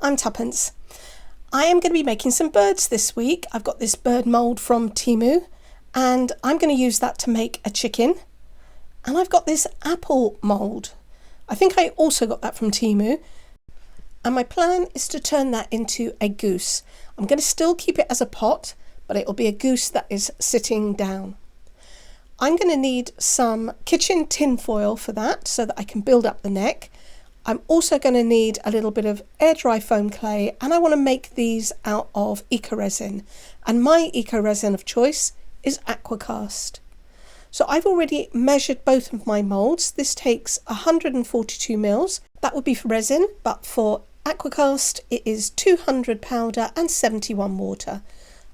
I'm Tuppence. I am going to be making some birds this week. I've got this bird mould from Temu and I'm going to use that to make a chicken. And I've got this apple mould. I think I also got that from Temu. And my plan is to turn that into a goose. I'm going to still keep it as a pot, but it will be a goose that is sitting down. I'm going to need some kitchen tin foil for that so that I can build up the neck. I'm also going to need a little bit of air dry foam clay, and I want to make these out of eco resin. And my eco resin of choice is Aqua cast. So I've already measured both of my moulds. This takes 142 mils. That would be for resin, but for Aqua cast it is 200 powder and 71 water.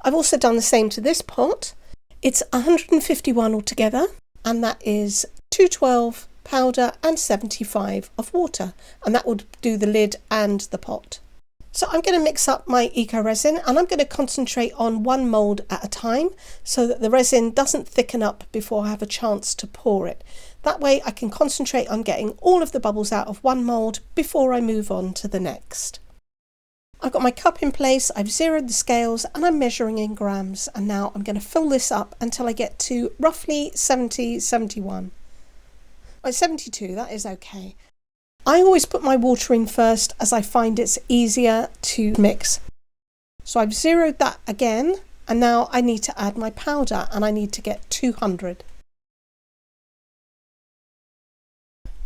I've also done the same to this pot. It's 151 altogether, and that is 212 powder and 75 of water, and that would do the lid and the pot. So I'm going to mix up my eco resin, and I'm going to concentrate on one mould at a time so that the resin doesn't thicken up before I have a chance to pour it. That way I can concentrate on getting all of the bubbles out of one mould before I move on to the next. I've got my cup in place, I've zeroed the scales, and I'm measuring in grams, and now I'm going to fill this up until I get to roughly 71. 72, that is okay. I always put my water in first as I find it's easier to mix. So I've zeroed that again, and now I need to add my powder, and I need to get 200.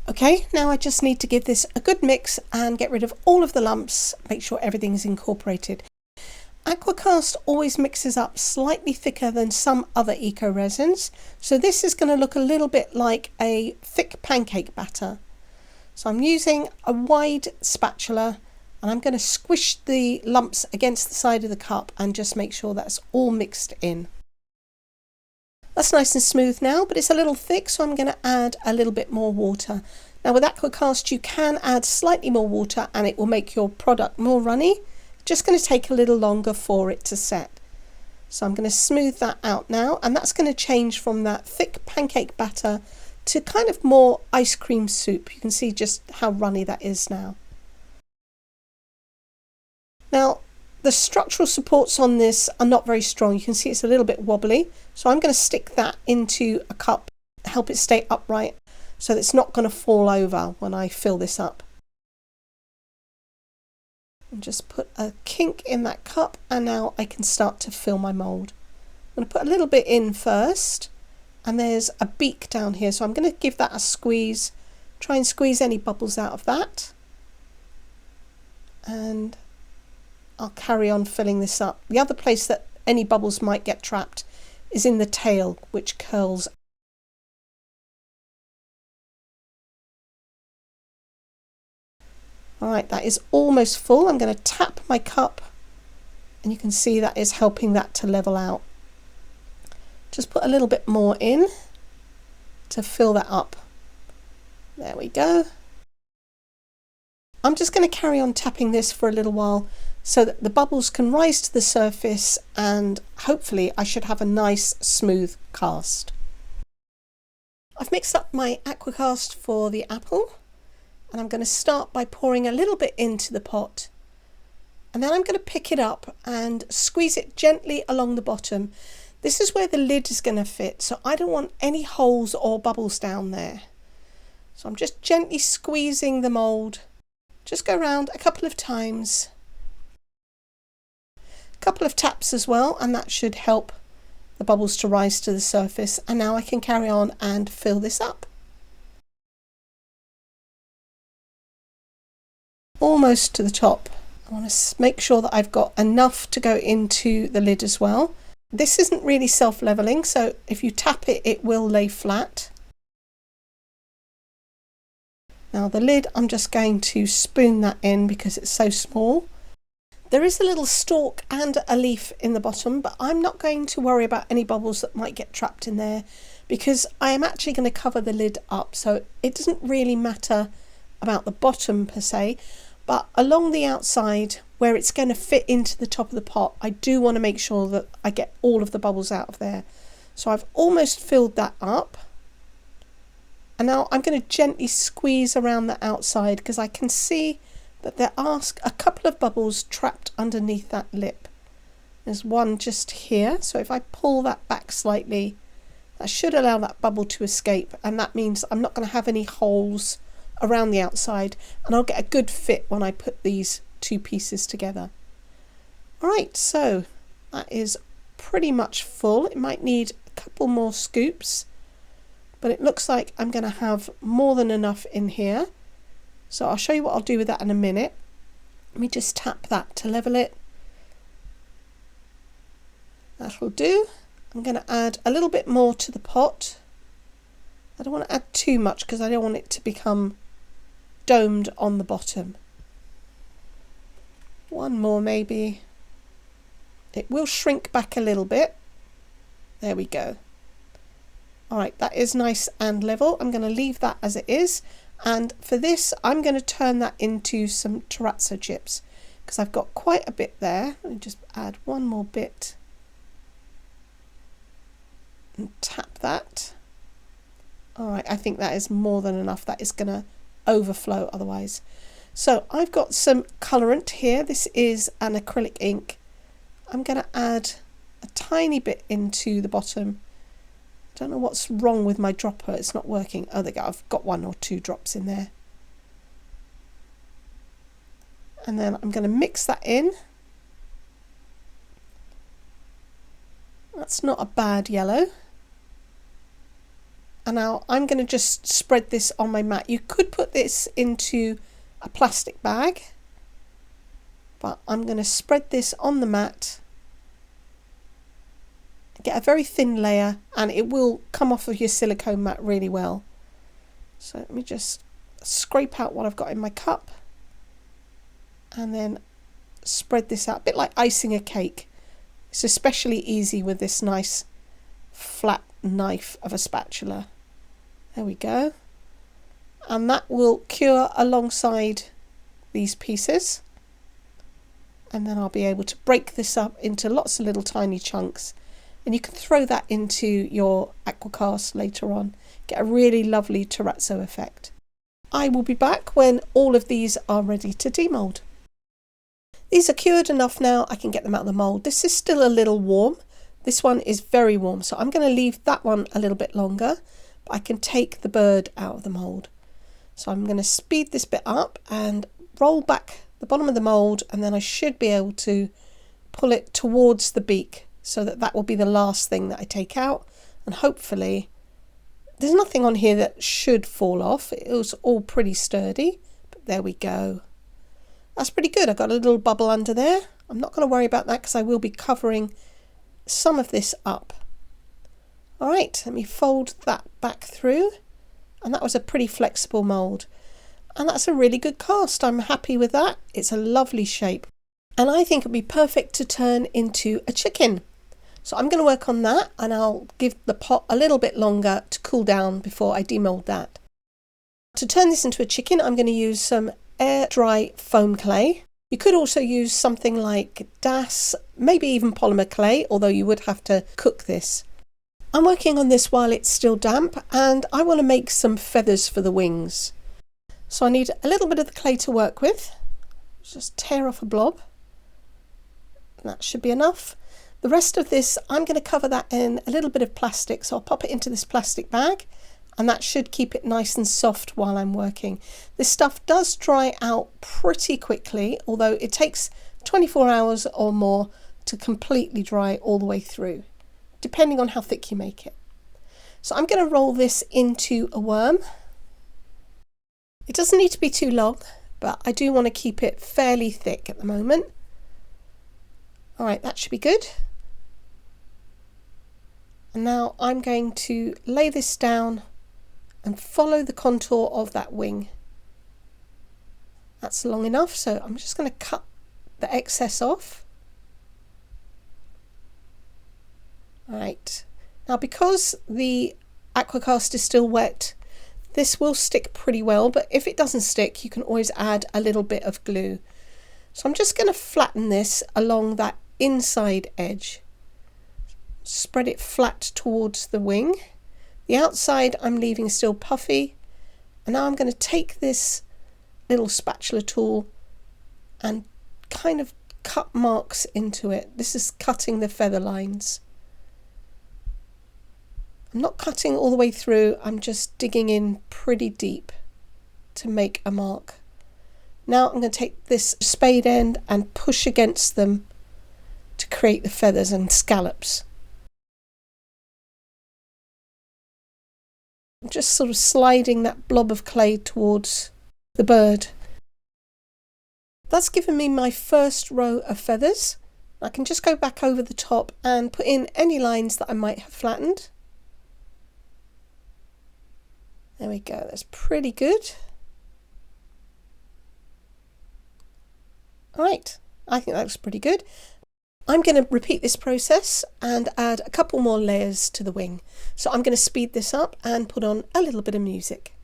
Okay, now I just need to give this a good mix and get rid of all of the lumps, make sure everything is incorporated. Aqua cast always mixes up slightly thicker than some other eco resins, so this is going to look a little bit like a thick pancake batter. So I'm using a wide spatula and I'm going to squish the lumps against the side of the cup and just make sure that's all mixed in. That's nice and smooth now, but it's a little thick, so I'm going to add a little bit more water. Now with Aqua cast you can add slightly more water and it will make your product more runny. Just going to take a little longer for it to set. So I'm going to smooth that out now, and that's going to change from that thick pancake batter to kind of more ice cream soup. You can see just how runny that is now. Now the structural supports on this are not very strong. You can see it's a little bit wobbly, so I'm going to stick that into a cup, help it stay upright so that it's not going to fall over when I fill this up. And just put a kink in that cup, and now I can start to fill my mould. I'm going to put a little bit in first, and there's a beak down here, so I'm going to give that a squeeze, try and squeeze any bubbles out of that, and I'll carry on filling this up. The other place that any bubbles might get trapped is in the tail, which curls. Alright, that is almost full. I'm going to tap my cup and you can see that is helping that to level out. Just put a little bit more in to fill that up. There we go. I'm just going to carry on tapping this for a little while so that the bubbles can rise to the surface, and hopefully I should have a nice smooth cast. I've mixed up my Aqua cast for the apple. And I'm going to start by pouring a little bit into the pot, and then I'm going to pick it up and squeeze it gently along the bottom. This is where the lid is going to fit, so I don't want any holes or bubbles down there. So I'm just gently squeezing the mould. Just go around a couple of times, a couple of taps as well, and that should help the bubbles to rise to the surface. And now I can carry on and fill this up. Almost to the top. I want to make sure that I've got enough to go into the lid as well. This isn't really self-leveling, so if you tap it, it will lay flat. Now the lid, I'm just going to spoon that in because it's so small. There is a little stalk and a leaf in the bottom, but I'm not going to worry about any bubbles that might get trapped in there because I am actually going to cover the lid up, so it doesn't really matter about the bottom per se. But along the outside where it's going to fit into the top of the pot, I do want to make sure that I get all of the bubbles out of there. So I've almost filled that up. And now I'm going to gently squeeze around the outside because I can see but there are a couple of bubbles trapped underneath that lip. There's one just here, so if I pull that back slightly, that should allow that bubble to escape, and that means I'm not going to have any holes around the outside, and I'll get a good fit when I put these two pieces together. Alright, so that is pretty much full. It might need a couple more scoops, but it looks like I'm going to have more than enough in here. So I'll show you what I'll do with that in a minute. Let me just tap that to level it. That'll do. I'm going to add a little bit more to the pot. I don't want to add too much because I don't want it to become domed on the bottom. One more maybe. It will shrink back a little bit. There we go. Alright, that is nice and level. I'm going to leave that as it is. And for this, I'm going to turn that into some terrazzo chips because I've got quite a bit there. Let me just add one more bit and tap that. Alright, I think that is more than enough. That is going to overflow otherwise. So I've got some colorant here. This is an acrylic ink. I'm going to add a tiny bit into the bottom. I don't know what's wrong with my dropper, it's not working. Oh, there we go, I've got 1 or 2 drops in there. And then I'm going to mix that in. That's not a bad yellow. And now I'm going to just spread this on my mat. You could put this into a plastic bag, but I'm going to spread this on the mat. Get a very thin layer and it will come off of your silicone mat really well. So let me just scrape out what I've got in my cup and then spread this out, a bit like icing a cake. It's especially easy with this nice flat knife of a spatula. There we go. And that will cure alongside these pieces. And then I'll be able to break this up into lots of little tiny chunks. And you can throw that into your aqua cast later on. Get a really lovely terrazzo effect. I will be back when all of these are ready to demold. These are cured enough now, I can get them out of the mould. This is still a little warm. This one is very warm, so I'm going to leave that one a little bit longer. But I can take the bird out of the mould. So I'm going to speed this bit up and roll back the bottom of the mould, and then I should be able to pull it towards the beak, so that will be the last thing that I take out, and hopefully there's nothing on here that should fall off. It was all pretty sturdy, but there we go. That's pretty good. I've got a little bubble under there. I'm not going to worry about that because I will be covering some of this up. Alright, let me fold that back through, and that was a pretty flexible mould, and that's a really good cast. I'm happy with that. It's a lovely shape, and I think it'd be perfect to turn into a chicken. So I'm going to work on that, and I'll give the pot a little bit longer to cool down before I demold that. To turn this into a chicken, I'm going to use some air dry foam clay. You could also use something like DAS, maybe even polymer clay, although you would have to cook this. I'm working on this while it's still damp, and I want to make some feathers for the wings. So I need a little bit of the clay to work with. Just tear off a blob. That should be enough. The rest of this, I'm going to cover that in a little bit of plastic, so I'll pop it into this plastic bag, and that should keep it nice and soft while I'm working. This stuff does dry out pretty quickly, although it takes 24 hours or more to completely dry all the way through, depending on how thick you make it. So I'm going to roll this into a worm. It doesn't need to be too long, but I do want to keep it fairly thick at the moment. Alright, that should be good. And now I'm going to lay this down and follow the contour of that wing. That's long enough, so I'm just going to cut the excess off. Alright, now because the aqua cast is still wet, this will stick pretty well, but if it doesn't stick, you can always add a little bit of glue. So I'm just going to flatten this along that inside edge. Spread it flat towards the wing. The outside I'm leaving still puffy, and now I'm going to take this little spatula tool and kind of cut marks into it. This is cutting the feather lines. I'm not cutting all the way through, I'm just digging in pretty deep to make a mark. Now I'm going to take this spade end and push against them to create the feathers and scallops. I'm just sort of sliding that blob of clay towards the bird. That's given me my first row of feathers. I can just go back over the top and put in any lines that I might have flattened. There we go, that's pretty good. Alright, I think that looks pretty good. I'm going to repeat this process and add a couple more layers to the wing. So I'm going to speed this up and put on a little bit of music.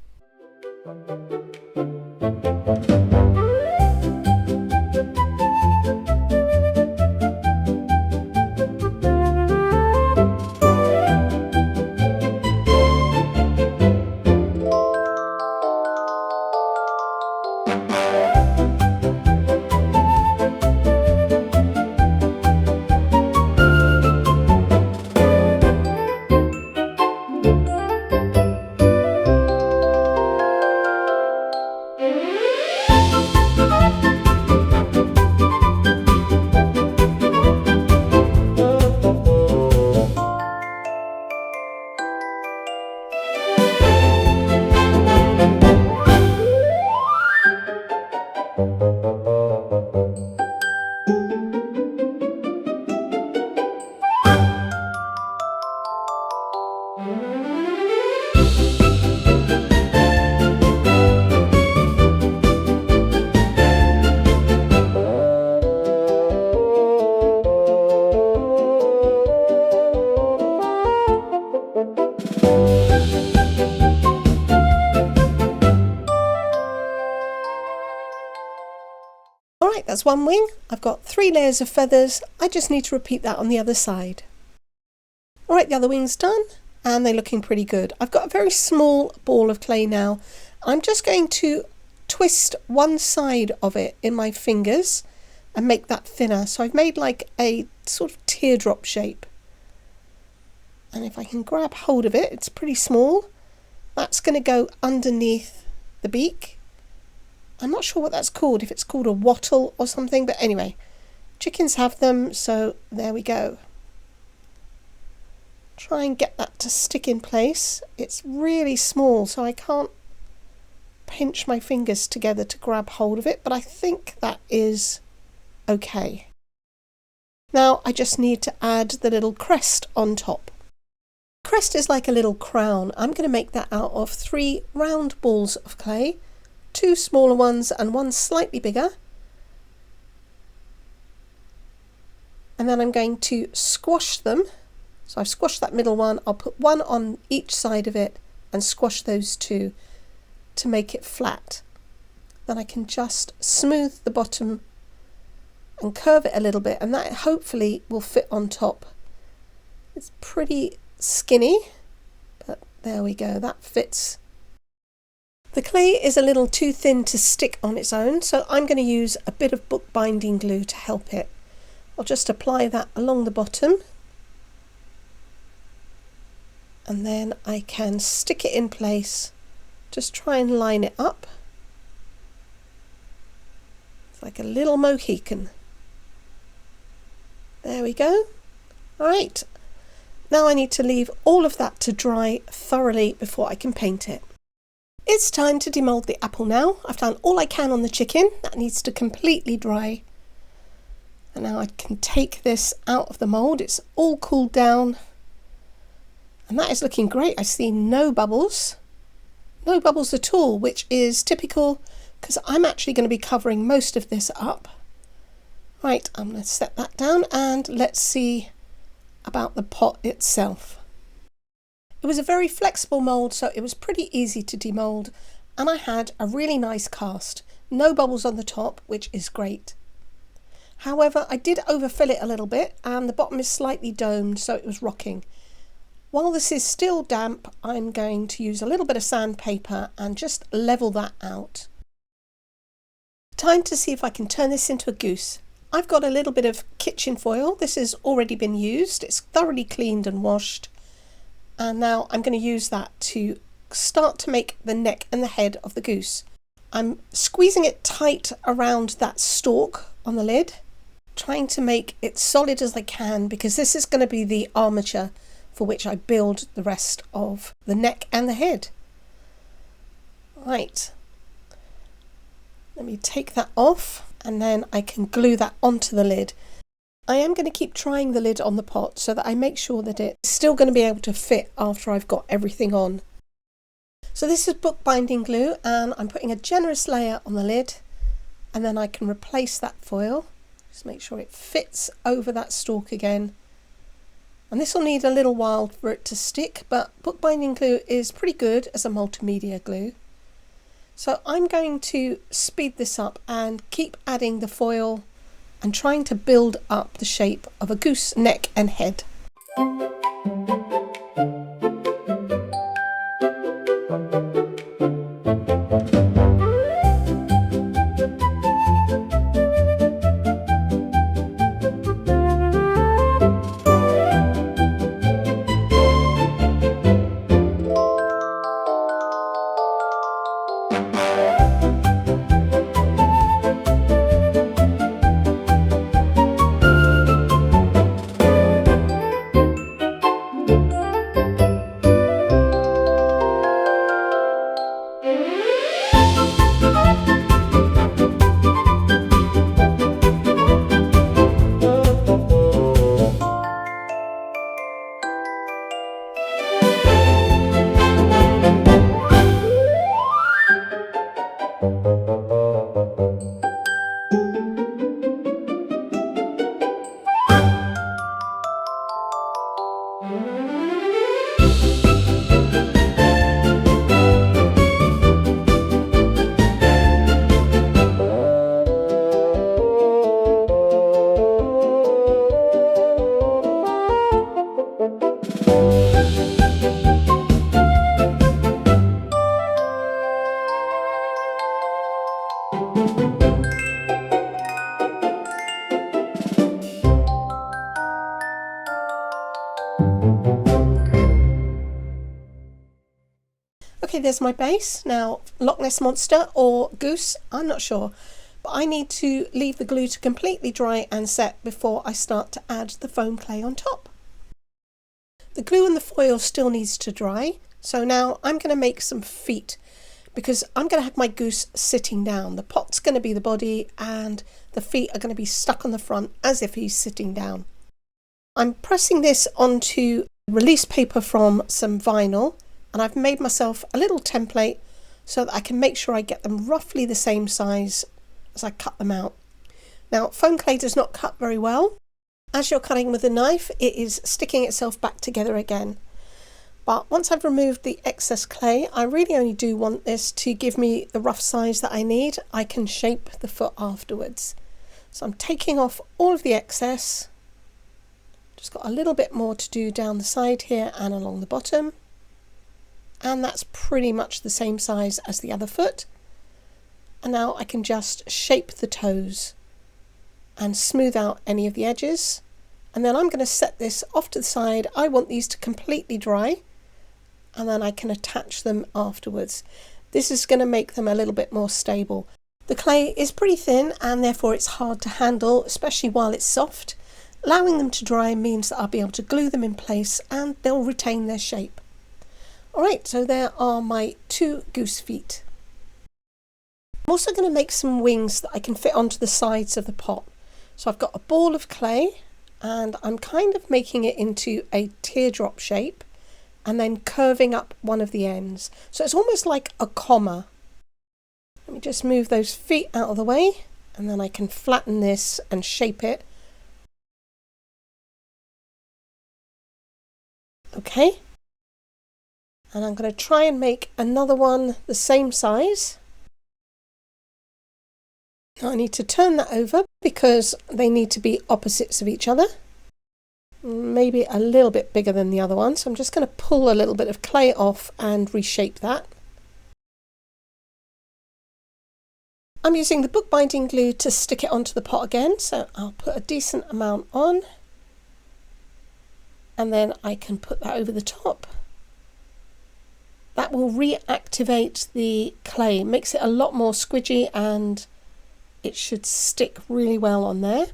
Alright, that's one wing. I've got 3 layers of feathers. I just need to repeat that on the other side. Alright, the other wing's done and they're looking pretty good. I've got a very small ball of clay now. I'm just going to twist one side of it in my fingers and make that thinner. So I've made like a sort of teardrop shape. And if I can grab hold of it, it's pretty small. That's going to go underneath the beak. I'm not sure what that's called, if it's called a wattle or something, but anyway, chickens have them, so there we go. Try and get that to stick in place. It's really small, so I can't pinch my fingers together to grab hold of it, but I think that is okay. Now I just need to add the little crest on top. Crest is like a little crown. I'm going to make that out of 3 round balls of clay, 2 smaller ones and 1 slightly bigger. And then I'm going to squash them. So I've squashed that middle one. I'll put 1 on each side of it and squash those 2 to make it flat. Then I can just smooth the bottom and curve it a little bit, and that hopefully will fit on top. It's pretty skinny, but there we go, that fits. The clay is a little too thin to stick on its own, so I'm going to use a bit of bookbinding glue to help it. I'll just apply that along the bottom, and then I can stick it in place. Just try and line it up. It's like a little Mohican. There we go. Alright, now I need to leave all of that to dry thoroughly before I can paint it. It's time to demould the apple now. I've done all I can on the chicken. That needs to completely dry. And now I can take this out of the mould. It's all cooled down. And that is looking great. I see no bubbles. No bubbles at all, which is typical because I'm actually going to be covering most of this up. Right, I'm going to set that down and let's see about the pot itself. It was a very flexible mould, so it was pretty easy to demould, and I had a really nice cast. No bubbles on the top, which is great. However, I did overfill it a little bit and the bottom is slightly domed, so it was rocking. While this is still damp, I'm going to use a little bit of sandpaper and just level that out. Time to see if I can turn this into a goose. I've got a little bit of kitchen foil. This has already been used. It's thoroughly cleaned and washed. And now I'm going to use that to start to make the neck and the head of the goose. I'm squeezing it tight around that stalk on the lid, trying to make it solid as I can, because this is going to be the armature for which I build the rest of the neck and the head. Right, let me take that off and then I can glue that onto the lid. I am going to keep trying the lid on the pot so that I make sure that it's still going to be able to fit after I've got everything on. So this is Bookbinding Glue, and I'm putting a generous layer on the lid, and then I can replace that foil. Just make sure it fits over that stalk again. And this will need a little while for it to stick, but Bookbinding Glue is pretty good as a multimedia glue. So I'm going to speed this up and keep adding the foil and trying to build up the shape of a goose neck and head. Okay, there's my base. Now, Loch Ness Monster or Goose, I'm not sure. But I need to leave the glue to completely dry and set before I start to add the foam clay on top. The glue and the foil still needs to dry. So now I'm going to make some feet, because I'm going to have my goose sitting down. The pot's going to be the body and the feet are going to be stuck on the front as if he's sitting down. I'm pressing this onto release paper from some vinyl, and I've made myself a little template so that I can make sure I get them roughly the same size as I cut them out. Now, foam clay does not cut very well. As you're cutting with a knife, it is sticking itself back together again. But once I've removed the excess clay, I really only do want this to give me the rough size that I need. I can shape the foot afterwards. So I'm taking off all of the excess. Just got a little bit more to do down the side here and along the bottom. And that's pretty much the same size as the other foot. And now I can just shape the toes and smooth out any of the edges. And then I'm going to set this off to the side. I want these to completely dry, and then I can attach them afterwards. This is going to make them a little bit more stable. The clay is pretty thin and therefore it's hard to handle, especially while it's soft. Allowing them to dry means that I'll be able to glue them in place and they'll retain their shape. Alright, so there are my 2 goose feet. I'm also going to make some wings that I can fit onto the sides of the pot. So I've got a ball of clay and I'm kind of making it into a teardrop shape and then curving up one of the ends. So it's almost like a comma. Let me just move those feet out of the way and then I can flatten this and shape it. Okay. And I'm going to try and make another one the same size. Now I need to turn that over because they need to be opposites of each other. Maybe a little bit bigger than the other one. So I'm just going to pull a little bit of clay off and reshape that. I'm using the bookbinding glue to stick it onto the pot again, so I'll put a decent amount on and then I can put that over the top. That will reactivate the clay, makes it a lot more squidgy, and it should stick really well on there.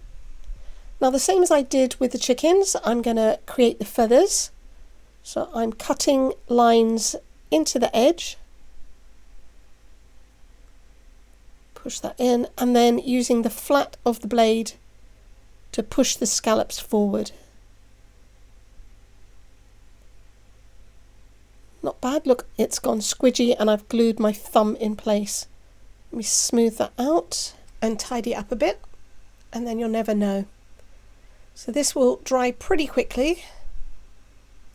Now, the same as I did with the chickens, I'm going to create the feathers. So I'm cutting lines into the edge. Push that in, and then using the flat of the blade to push the scallops forward. Not bad. Look, it's gone squidgy and I've glued my thumb in place. Let me smooth that out and tidy it up a bit, and then you'll never know. So this will dry pretty quickly.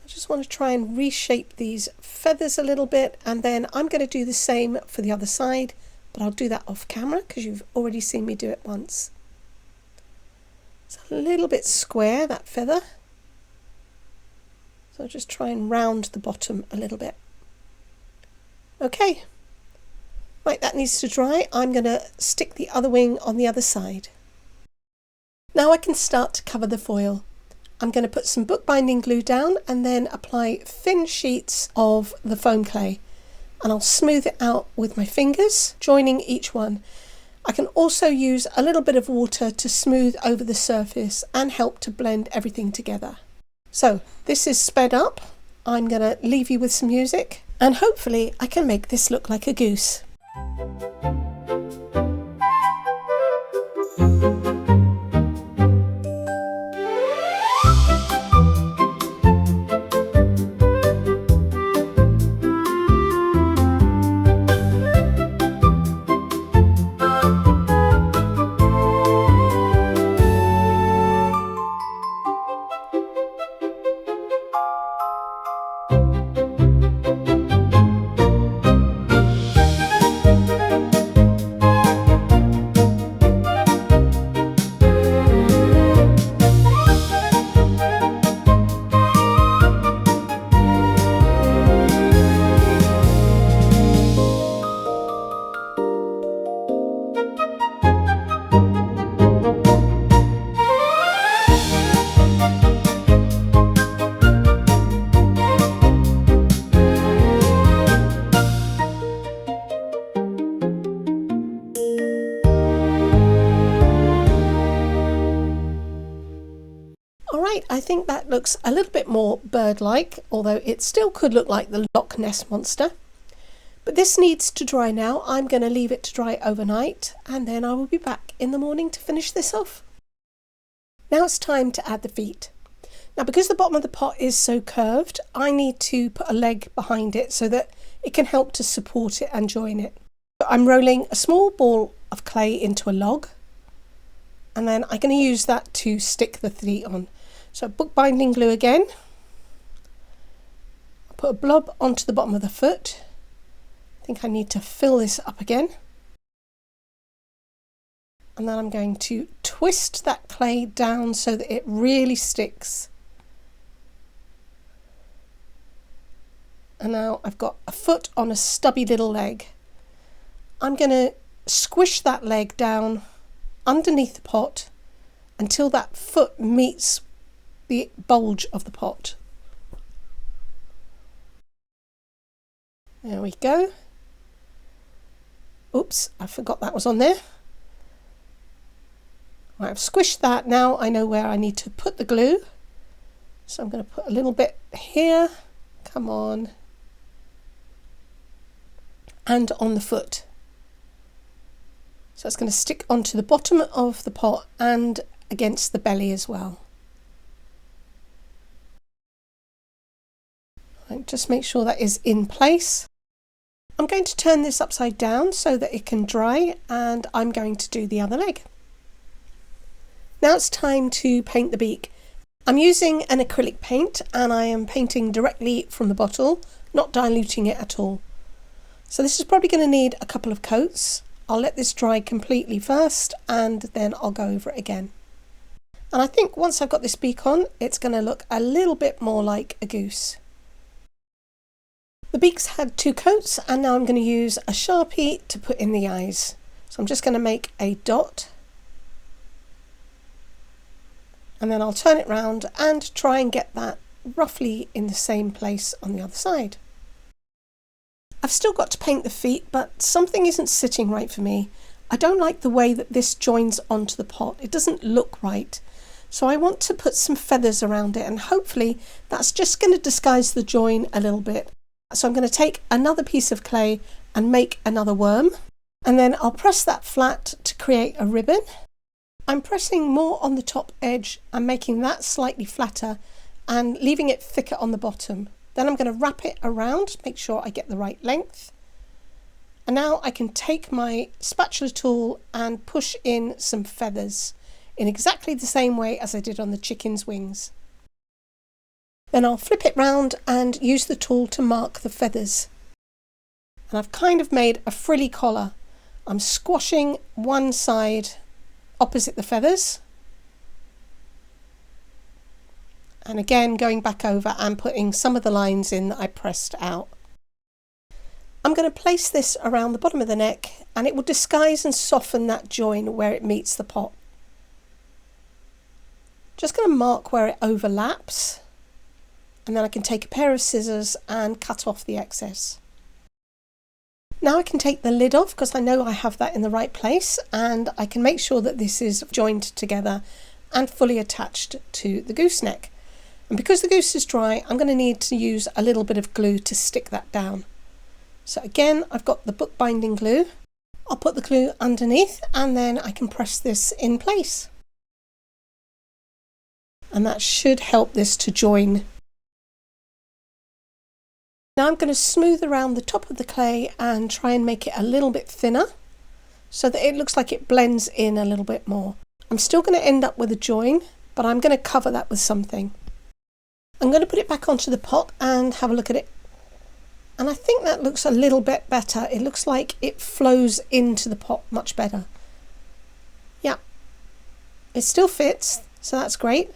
I just want to try and reshape these feathers a little bit, and then I'm going to do the same for the other side, but I'll do that off camera because you've already seen me do it once. It's a little bit square, that feather. So I'll just try and round the bottom a little bit. Okay, right, that needs to dry. I'm going to stick the other wing on the other side. Now I can start to cover the foil. I'm going to put some bookbinding glue down and then apply thin sheets of the foam clay. And I'll smooth it out with my fingers, joining each one. I can also use a little bit of water to smooth over the surface and help to blend everything together. So this is sped up. I'm going to leave you with some music, and hopefully I can make this look like a goose. I think that looks a little bit more bird-like, although it still could look like the Loch Ness Monster. But this needs to dry now. I'm going to leave it to dry overnight, and then I will be back in the morning to finish this off. Now it's time to add the feet. Now, because the bottom of the pot is so curved, I need to put a leg behind it so that it can help to support it and join it. I'm rolling a small ball of clay into a log, and then I'm going to use that to stick the feet on. So bookbinding glue again. I'll put a blob onto the bottom of the foot. I think I need to fill this up again. And then I'm going to twist that clay down so that it really sticks. And now I've got a foot on a stubby little leg. I'm going to squish that leg down underneath the pot until that foot meets the bulge of the pot. There we go. Oops, I forgot that was on there. Right, I've squished that. Now I know where I need to put the glue. So I'm going to put a little bit here. Come on. And on the foot. So it's going to stick onto the bottom of the pot and against the belly as well. Right, just make sure that is in place. I'm going to turn this upside down so that it can dry, and I'm going to do the other leg. Now it's time to paint the beak. I'm using an acrylic paint, and I am painting directly from the bottle, not diluting it at all. So this is probably going to need a couple of coats. I'll let this dry completely first, and then I'll go over it again. And I think once I've got this beak on, it's going to look a little bit more like a goose. The beak's had 2 coats, and now I'm going to use a Sharpie to put in the eyes. So I'm just going to make a dot, and then I'll turn it round and try and get that roughly in the same place on the other side. I've still got to paint the feet, but something isn't sitting right for me. I don't like the way that this joins onto the pot. It doesn't look right. So I want to put some feathers around it, and hopefully that's just going to disguise the join a little bit. So I'm going to take another piece of clay and make another worm, and then I'll press that flat to create a ribbon. I'm pressing more on the top edge and making that slightly flatter and leaving it thicker on the bottom. Then I'm going to wrap it around, make sure I get the right length. And now I can take my spatula tool and push in some feathers in exactly the same way as I did on the chicken's wings. Then I'll flip it round and use the tool to mark the feathers. And I've kind of made a frilly collar. I'm squashing one side opposite the feathers. And again going back over and putting some of the lines in that I pressed out. I'm going to place this around the bottom of the neck, and it will disguise and soften that join where it meets the pot. Just going to mark where it overlaps, and then I can take a pair of scissors and cut off the excess. Now I can take the lid off because I know I have that in the right place, and I can make sure that this is joined together and fully attached to the gooseneck. And because the goose is dry, I'm going to need to use a little bit of glue to stick that down. So again, I've got the bookbinding glue. I'll put the glue underneath, and then I can press this in place. And that should help this to join. Now I'm going to smooth around the top of the clay and try and make it a little bit thinner so that it looks like it blends in a little bit more. I'm still going to end up with a join, but I'm going to cover that with something. I'm going to put it back onto the pot and have a look at it. And I think that looks a little bit better. It looks like it flows into the pot much better. Yeah, it still fits, so that's great.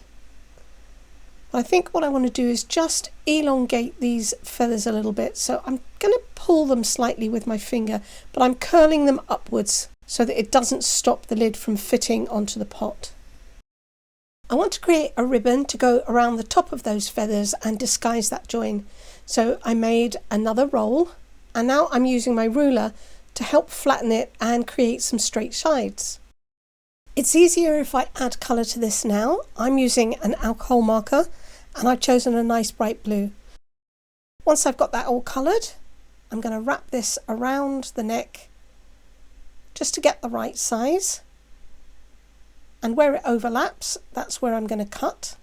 But I think what I want to do is just elongate these feathers a little bit. So I'm going to pull them slightly with my finger, but I'm curling them upwards so that it doesn't stop the lid from fitting onto the pot. I want to create a ribbon to go around the top of those feathers and disguise that join. So I made another roll, and now I'm using my ruler to help flatten it and create some straight sides. It's easier if I add colour to this now. I'm using an alcohol marker, and I've chosen a nice bright blue. Once I've got that all coloured, I'm going to wrap this around the neck just to get the right size. And where it overlaps, that's where I'm going to cut.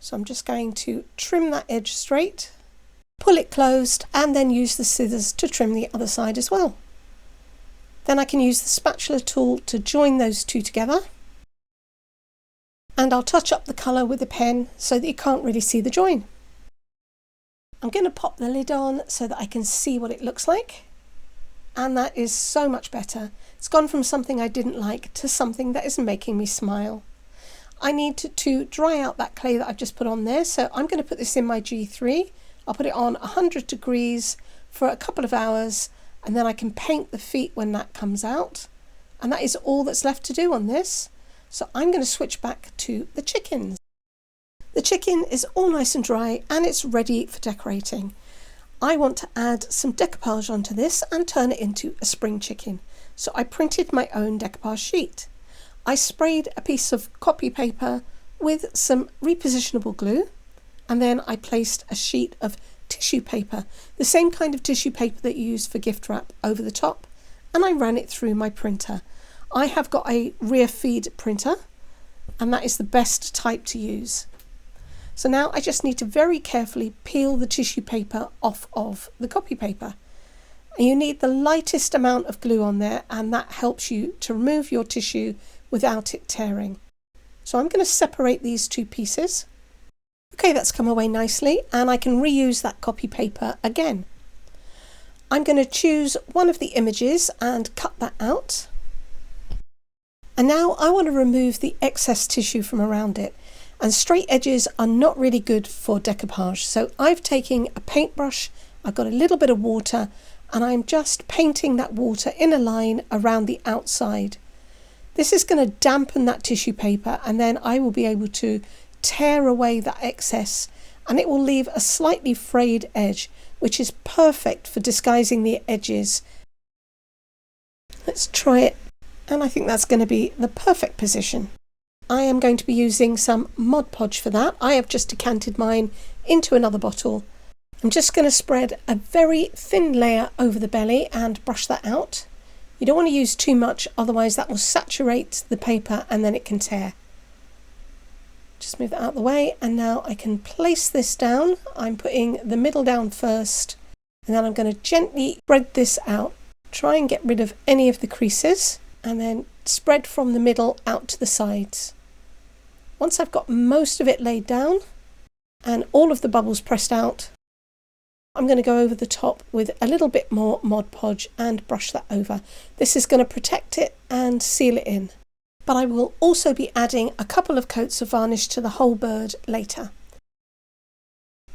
So I'm just going to trim that edge straight, pull it closed, and then use the scissors to trim the other side as well. Then I can use the spatula tool to join those two together. And I'll touch up the colour with a pen so that you can't really see the join. I'm going to pop the lid on so that I can see what it looks like. And that is so much better. It's gone from something I didn't like to something that is making me smile. I need to dry out that clay that I've just put on there, so I'm going to put this in my G3. I'll put it on 100 degrees for a couple of hours, and then I can paint the feet when that comes out. And that is all that's left to do on this. So I'm going to switch back to the chickens. The chicken is all nice and dry, and it's ready for decorating. I want to add some decoupage onto this and turn it into a spring chicken. So I printed my own decoupage sheet. I sprayed a piece of copy paper with some repositionable glue, and then I placed a sheet of tissue paper, the same kind of tissue paper that you use for gift wrap, over the top, and I ran it through my printer. I have got a rear feed printer, and that is the best type to use. So now I just need to very carefully peel the tissue paper off of the copy paper. And you need the lightest amount of glue on there, and that helps you to remove your tissue without it tearing. So I'm going to separate these two pieces. Okay, that's come away nicely, and I can reuse that copy paper again. I'm going to choose one of the images and cut that out. And now I want to remove the excess tissue from around it. And straight edges are not really good for decoupage. So I've taken a paintbrush, I've got a little bit of water, and I'm just painting that water in a line around the outside. This is going to dampen that tissue paper, and then I will be able to tear away that excess, and it will leave a slightly frayed edge, which is perfect for disguising the edges. Let's try it, and I think that's going to be the perfect position. I am going to be using some Mod Podge for that. I have just decanted mine into another bottle. I'm just going to spread a very thin layer over the belly and brush that out. You don't want to use too much, otherwise that will saturate the paper and then it can tear. Just move that out of the way, and now I can place this down. I'm putting the middle down first, and then I'm going to gently spread this out. Try and get rid of any of the creases, and then spread from the middle out to the sides. Once I've got most of it laid down and all of the bubbles pressed out, I'm going to go over the top with a little bit more Mod Podge and brush that over. This is going to protect it and seal it in. But I will also be adding a couple of coats of varnish to the whole bird later.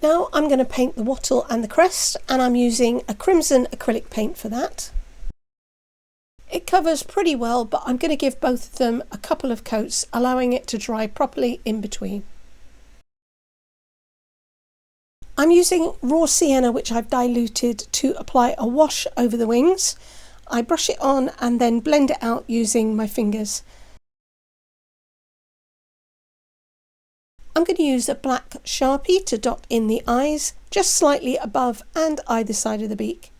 Now I'm going to paint the wattle and the crest, and I'm using a crimson acrylic paint for that. It covers pretty well, but I'm going to give both of them a couple of coats, allowing it to dry properly in between. I'm using raw sienna, which I've diluted, to apply a wash over the wings. I brush it on and then blend it out using my fingers. I'm going to use a black Sharpie to dot in the eyes, just slightly above and either side of the beak.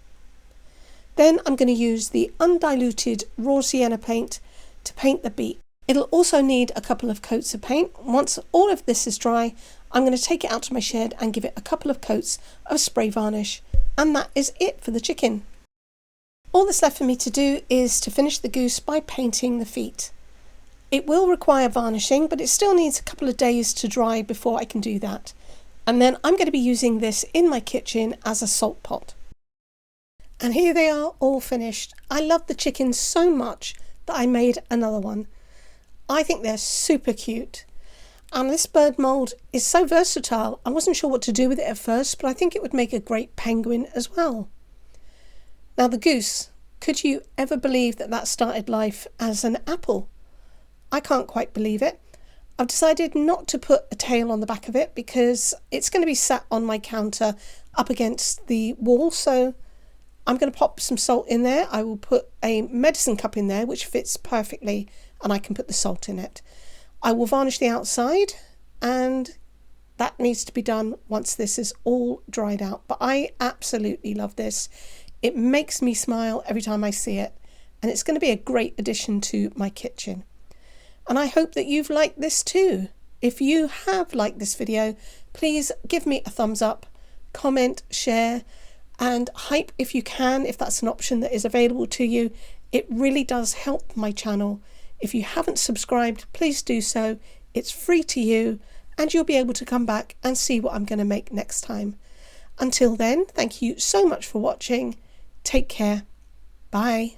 Then I'm going to use the undiluted raw sienna paint to paint the beak. It'll also need a couple of coats of paint. Once all of this is dry, I'm going to take it out to my shed and give it a couple of coats of spray varnish. And that is it for the chicken. All that's left for me to do is to finish the goose by painting the feet. It will require varnishing, but it still needs a couple of days to dry before I can do that. And then I'm going to be using this in my kitchen as a salt pot. And here they are, all finished. I love the chickens so much that I made another one. I think they're super cute. And this bird mould is so versatile. I wasn't sure what to do with it at first, but I think it would make a great penguin as well. Now the goose, could you ever believe that that started life as an apple? I can't quite believe it. I've decided not to put a tail on the back of it because it's going to be sat on my counter up against the wall, so I'm going to pop some salt in there. I will put a medicine cup in there which fits perfectly, and I can put the salt in it. I will varnish the outside, and that needs to be done once this is all dried out. But I absolutely love this. It makes me smile every time I see it, and it's going to be a great addition to my kitchen. And I hope that you've liked this too. If you have liked this video, please give me a thumbs up, comment, share, and hype if you can, if that's an option that is available to you. It really does help my channel. If you haven't subscribed, please do so. It's free to you, and you'll be able to come back and see what I'm going to make next time. Until then, thank you so much for watching. Take care. Bye.